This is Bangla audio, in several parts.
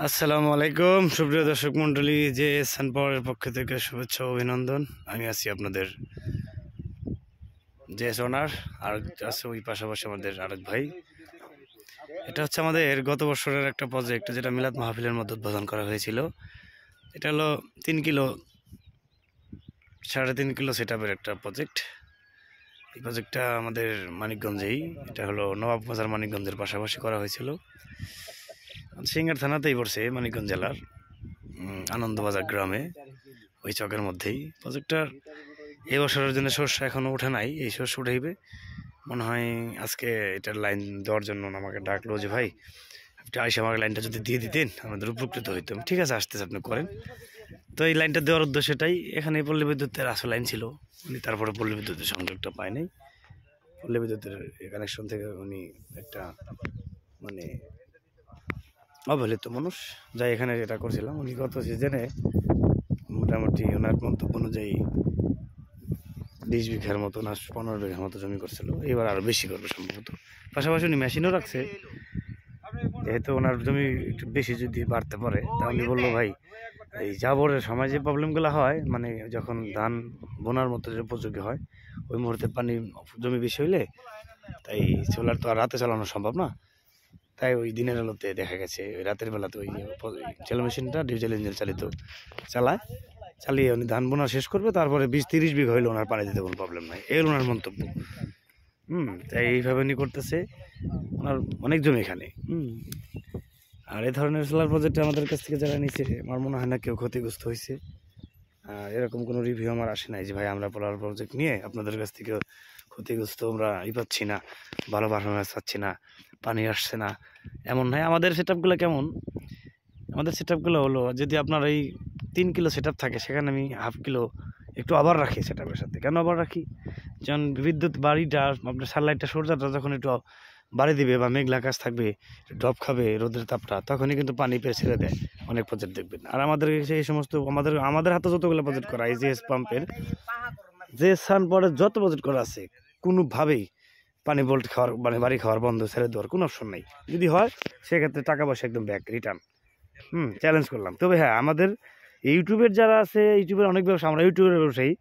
আসসালামু আলাইকুম সুপ্রিয় দর্শক মণ্ডলী, যে এসএন পাওয়ারের পক্ষ থেকে শুভেচ্ছা ও অভিনন্দন। আমি আছি আপনাদের যে ওনার, আর আছে ওই পাশাপাশি আমাদের আরেক ভাই। এটা হচ্ছে আমাদের গত বছরের একটা প্রজেক্ট, যেটা মিলাদ মাহফিলের মধ্যে উদ্বোধন করা হয়েছিল। এটা হলো 3 কিলো 3.5 কিলো সেটআপের একটা প্রজেক্ট। এই প্রজেক্টটা আমাদের মানিকগঞ্জেই, এটা হলো নবাব বাজার মানিকগঞ্জের পাশাপাশি করা হয়েছিল। সিঙ্গার থানাতেই পড়ছে, মানিকগঞ্জ জেলার আনন্দবাজার গ্রামে, ওই চকের মধ্যেই। প্রজেক্টটার এই বছরের জন্য শস্য এখনও ওঠে নাই, এই শস্য উঠাইবে মনে হয় আজকে। এটার লাইন দেওয়ার জন্য আমাকে ডাকলো যে ভাই আপনি আইসে আমাকে লাইনটা যদি দিয়ে দিতেন আমাদের উপকৃত হইতাম। ঠিক আছে, আসতেছে, আপনি করেন। তো এই লাইনটা দেওয়ার উদ্দেশ্যটাই, এখানে পল্লী বিদ্যুতের আসল লাইন ছিল, উনি তারপরে পল্লী বিদ্যুতের সংযোগটা পায় নাই। পল্লী বিদ্যুতের কানেকশন থেকে উনি একটা মানে অবহেলিত মানুষ, যাই এখানে যেটা করছিলাম, উনি গত সিজনে মোটামুটি ওনার মন্তব্য অনুযায়ী 20 বিঘার মতো না 15 বিঘার মতো জমি করছিল, এবার আরও বেশি করবে সম্ভবত। পাশাপাশি উনি মেশিনও রাখছে, যেহেতু ওনার জমি একটু বেশি যদি বাড়তে পারে। তা উনি বললো ভাই এই জাবরের সময় যে প্রবলেমগুলো হয়, মানে যখন ধান বোনার মতো যে উপযোগী হয়, ওই মুহূর্তে পানি জমি বেশি হইলে, তাই সোলার তো আর রাতে চালানো সম্ভব না, তাই ওই দিনের আলোতে দেখা গেছে ওই রাতের বেলাতে ওই চেলো মেশিনটা ডিজেল ইঞ্জিন চালিত চালিয়ে উনি ধান বোনা শেষ করবে, তারপরে 20-30 বিঘা হইলে ওনার পানি দিতে কোনো প্রবলেম নাই, এই ওনার মন্তব্য। তাই এইভাবে উনি করতেছে, ওনার অনেক জমি এখানে। আর এই ধরনের সোলার প্রজেক্টে আমাদের কাছ থেকে যারা নিচ্ছে, আমার মনে হয় না কেউ ক্ষতিগ্রস্ত হয়েছে। আর এরকম কোনো রিভিউ আমার আসে নাই যে ভাই আমরা সোলার প্রজেক্ট নিয়ে আপনাদের কাছ থেকে ক্ষতিগ্রস্ত, আমরা পাচ্ছি না, ভালো পারফরমেন্স পাচ্ছি না, পানি আসছে না, এমন নয়। আমাদের সেটআপগুলো কেমন, আমাদের সেটআপগুলো হলো, যদি আপনার এই 3 কিলো সেটআপ থাকে, সেখানে আমি 1/2 কিলো একটু আবার রাখি সেটআপের সাথে। কেন আবার রাখি? যেমন বিদ্যুৎ বাড়িটা আপনার সানলাইটটা সূর্যটা যখন একটু বাড়ি দিবে বা মেঘলা আকাশ থাকবে, ড্রপ খাবে রোদের তাপটা, তখনই কিন্তু পানি পেয়ে ছেড়ে দেয় অনেক প্রজেক্ট দেখবেন। আর আমাদের সেই সমস্ত আমাদের হাতে যতগুলো প্রজেক্ট করা, এই জিএস পাম্পের যে সান পরে যত প্রজেক্ট করা আছে, কোনোভাবেই পানি ভোল্ট খাওয়ার মানে বাড়ি খাওয়ার বন্ধ ছেড়ে দেওয়ার কোনো অপশন নেই। যদি হয় সেক্ষেত্রে টাকা পয়সা একদম ব্যাক রিটার্ন। চ্যালেঞ্জ করলাম। তবে হ্যাঁ, আমাদের ইউটিউবের যারা আছে, ইউটিউবের অনেক ব্যবসা, আমরা ইউটিউবের ব্যবসায়ী,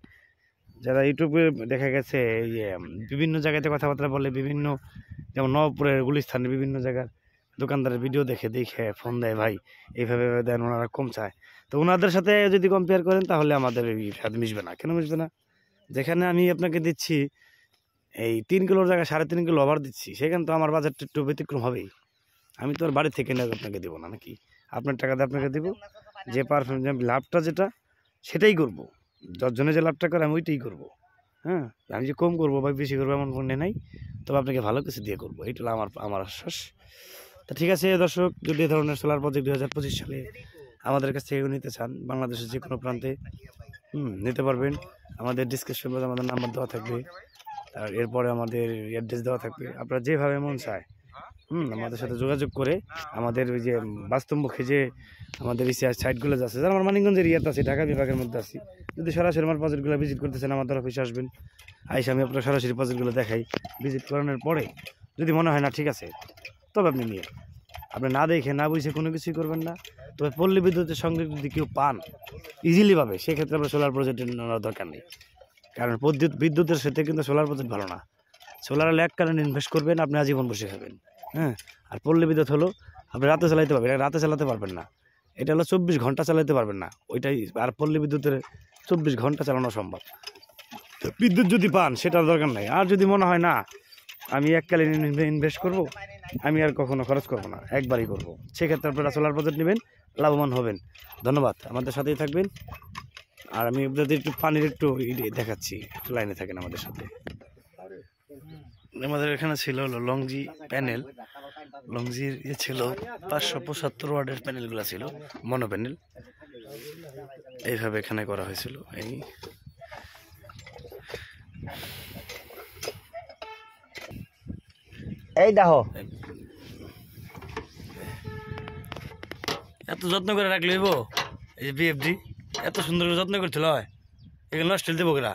যারা ইউটিউবে দেখা গেছে বিভিন্ন জায়গাতে কথাবার্তা বলে, বিভিন্ন যেমন নবপুরের গুলিস্থানে বিভিন্ন জায়গার দোকানদারের ভিডিও দেখে ফোন দেয়, ভাই এইভাবে দেন, ওনারা কম চায়। তো ওনাদের সাথে যদি কম্পেয়ার করেন তাহলে আমাদের এই সাথে মিশবে না। কেন মিশবে না? যেখানে আমি আপনাকে দিচ্ছি এই 3 কিলোর জায়গায় 3.5 কিলো ওভার দিচ্ছি, সেখানে তো আমার বাজারটা একটু ব্যতিক্রম হবেই। আমি তো আর বাড়ি থেকে না আপনাকে দেবো না, নাকি আপনার টাকা দিয়ে আপনাকে দেবো, যে পারফরমেন্স লাভটা যেটা সেটাই করব। 10 জনে যে লাভটা করে আমি ওইটাই করবো। আমি যে কম করবো বা বেশি করবো এমন মনে নাই, তবে আপনাকে ভালো কিছু দিয়ে করবো, এইটা আমার আশ্বাস। তা ঠিক আছে দর্শক, যদি এই ধরনের সোলার প্রজেক্ট 2025 সালে আমাদের কাছ থেকে নিতে চান, বাংলাদেশের যে কোনো প্রান্তে নিতে পারবেন। আমাদের ডিসক্রিপশন বক্সে আমাদের নাম্বার দেওয়া থাকবে, আর এরপরে আমাদের অ্যাড্রেস দেওয়া থাকবে। আপনারা যেভাবে মন চায় আমাদের সাথে যোগাযোগ করে, আমাদের ওই যে বাস্তবমুখী যে আমাদের রিসার্চ সাইটগুলো আছে, যারা আমার মানিকগঞ্জের এরিয়াতে আছে, ঢাকা বিভাগের মধ্যে আছি, যদি সরাসরি আমার প্রজেক্টগুলো ভিজিট করতেছেন, আমাদের অফিসে আসবেন, আইসা আমি আপনার সরাসরি প্রজেক্টগুলো দেখাই। ভিজিট করানোর পরে যদি মনে হয় না ঠিক আছে, তবে আপনি নিয়ে, আপনি না দেখে না বুঝে কোনো কিছুই করবেন না। তবে পল্লী বিদ্যুতের সঙ্গে যদি কেউ পান ইজিলি পাবে, সেক্ষেত্রে আপনার সোলার প্রজেক্টের নেওয়ার দরকার নেই। কারণ বিদ্যুতের সাথে কিন্তু সোলার প্রজেক্ট ভালো না। সোলারে এককালীন ইনভেস্ট করবেন, আপনি আজীবন বসে খাবেন। আর পল্লী বিদ্যুৎ হলো আপনি রাতে চালাতে পারবেন, এটা রাতে চালাতে পারবেন না, এটা হলো 24 ঘন্টা চালাতে পারবেন না ওইটাই। আর পল্লী বিদ্যুতের 24 ঘন্টা চালানো সম্ভব। তো বিদ্যুৎ যদি পান সেটার দরকার নাই। আর যদি মনে হয় না আমি এককালীন ইনভেস্ট করব, আমি আর কখনো খরচ করবো না, একবারই করব, সেক্ষেত্রে আপনারা সোলার প্রজেক্ট নেবেন, লাভবান হবেন। ধন্যবাদ, আমাদের সাথেই থাকবেন। আর আমি আপনাদের একটু পানির একটু দেখাচ্ছি, একটু লাইনে থাকেন আমাদের সাথে। আমাদের এখানে ছিল হলো লংজি প্যানেল, লংজির ছিল 575 ওয়াটের প্যানেলগুলো ছিল, মনো প্যানেল। এইভাবে এখানে করা হয়েছিল। এই দেখো এত যত্ন করে রাখলে হইব? এই যে বিএফডি এত সুন্দর করে যত্ন করছিল, এগুলো নষ্ট দেবো কেরা?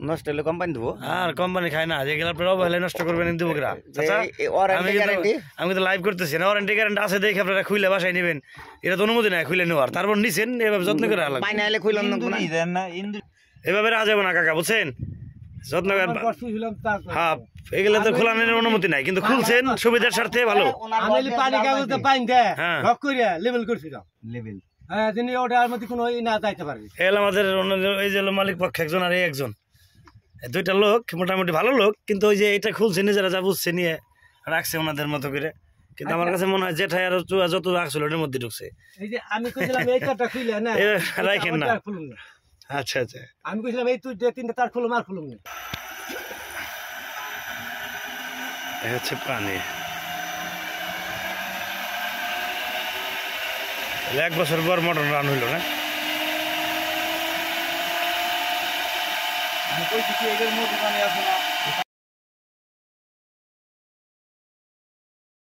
নষ্ট হলে কোম্পানি দেবো। আর কোম্পানি খায় না, যেগুলো আপনারা অবহেলায় নষ্ট করবেন দেবো কিনা? আচ্ছা আমি তো লাইভ করতেছি না, ওয়ারেন্টি গ্যারান্টি আছে দেখে আপনারা খুলে বাসায় নেবেন, এটা তো অনুমতি নাই খুলে নেওয়ার, তারপর নিছেন এভাবে যত্ন করে লাগবে। এভাবে রাখা যাবে না কাকা, বুঝছেন? যত্ন হ্যাঁ, এগুলো তো খোলানোর অনুমতি নাই, কিন্তু খুলছেন সুবিধার স্বার্থে ভালো। পানি কাগজে পানি দেয় হ্যাঁ ঢক করিয়া লেভেল করছিলাম লেভেল। হ্যাঁ যিনি ওটার মধ্যে কোনো ই না যাইতে পারবে। এগুলো আমাদের এই যে মালিক পক্ষ একজন আর এই একজন, দুইটা লোক মোটামুটি ভালো লোক, কিন্তু ওই যে এটা খুলছে নিজেরা যা বুঝছে নিয়ে রাখছে ওনাদের মতো করে, কিন্তু আমার কাছে মনে হয় জেঠাই আর যত রাখছিল ওটার মধ্যে ঢুকছে। এই যে আমি কইছিলাম এই তারটা খুলে না রাখেন না। খুলুন না, আচ্ছা আচ্ছা, আমি কইছিলাম এই তুই তিনটা তার খুলুম আর খুলুম না। এই হচ্ছে পানি। 1 বছর পর মটন রান হইল না? আমি কইছি কি এর মধ্যে পানি আছে না?